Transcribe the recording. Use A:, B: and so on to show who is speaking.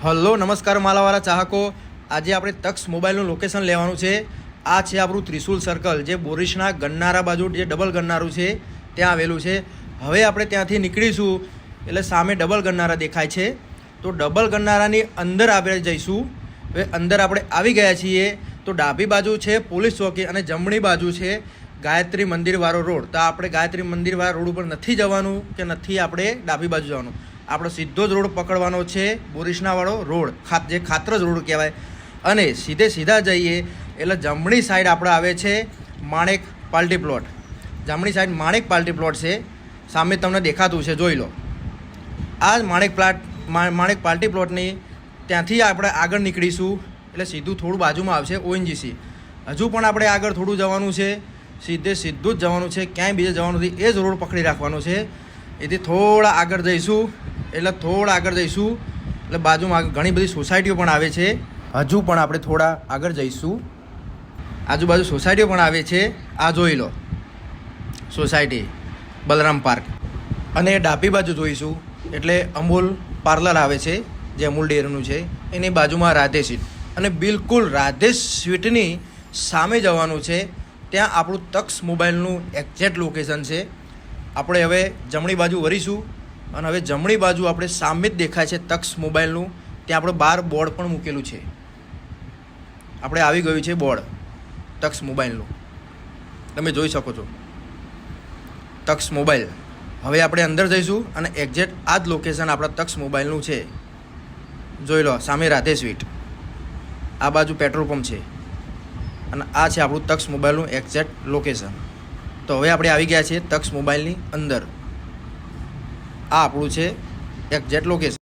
A: Hello નમસ્કાર માલાવાળા ચાહકો, આજે આપણે તક્ષ મોબાઈલનું લોકેશન લેવાનું છે. આ છે આપણું ત્રિશુલ સર્કલ, જે બોરીસના ગન્નારા બાજુ જે ડબલ ગન્નારું છે ત્યાં આવેલું છે. હવે આપણે ત્યાંથી નીકળીશું એટલે સામે ડબલ ગન્નારા દેખાય છે, તો ડબલ ગન્નારાની અંદર આપણે જઈશું. હવે અંદર આપણે આવી ગયા છીએ તો ડાબી બાજુ છે પોલીસ ચોકી અને જમણી બાજુ છે ગાયત્રી મંદિરવાળો રોડ. તો આપણે ગાયત્રી મંદિરવાળા રોડ ઉપર નથી જવાનું કે નથી આપણે ડાબી બાજુ જવાનું, આપણે સીધો જ રોડ પકડવાનો છે, બોરીસનાવાળો રોડ, જે ખાતરજ રોડ કહેવાય. અને સીધા જઈએ એટલે જમણી સાઈડ આપણે આવે છે માણેક પાર્ટી પ્લોટ. જમણી સાઈડ માણેક પાર્ટી પ્લોટ છે, સામે તમને દેખાતું છે, જોઈ લો. આ માણેક પાર્ટી પ્લોટની ત્યાંથી આપણે આગળ નીકળીશું એટલે સીધું થોડું બાજુમાં આવશે ઓએનજીસી. હજુ પણ આપણે આગળ થોડું જવાનું છે, સીધું જ જવાનું છે, ક્યાંય બીજે જવાનું નથી, એ જ રોડ પકડી રાખવાનો છે. એથી થોડા આગળ જઈશું એટલે બાજુમાં ઘણી બધી સોસાયટીઓ પણ આવે છે. હજુ પણ આપણે થોડા આગળ જઈશું, આજુબાજુ સોસાયટીઓ પણ આવે છે. આ જોઈ લો સોસાયટી બલરામ પાર્ક. અને ડાબી બાજુ જોઈશું એટલે અમૂલ પાર્લર આવે છે, જે અમૂલ ડેરીનું છે, એની બાજુમાં રાધે સ્વીટ. અને બિલકુલ રાધે સ્વીટની સામે જવાનું છે, ત્યાં આપણું તક્ષ મોબાઈલનું એક્ઝેક્ટ લોકેશન છે. આપણે હવે જમણી બાજુ વળીશું અને હવે જમણી બાજુ આપણે સામે જ દેખાય છે તક્ષ મોબાઈલનું. ત્યાં આપણે બહાર બોર્ડ પણ મૂકેલું છે, આપણે આવી ગયું છે બોર્ડ તક્ષ મોબાઈલનું, તમે જોઈ શકો છો તક્ષ મોબાઈલ. હવે આપણે અંદર જઈશું અને એક્ઝેક્ટ આ જ લોકેશન આપણા તક્ષ મોબાઈલનું છે. જોઈ લો સામે રાધે સ્વીટ, આ બાજુ પેટ્રોલ પંપ છે અને આ છે આપણું તક્ષ મોબાઈલનું એક્ઝેક્ટ લોકેશન. તો હવે આપણે આવી ગયા છીએ તક્ષ મોબાઈલની અંદર. આ આપણું છે એક્ઝેક્ટ લોકેશન.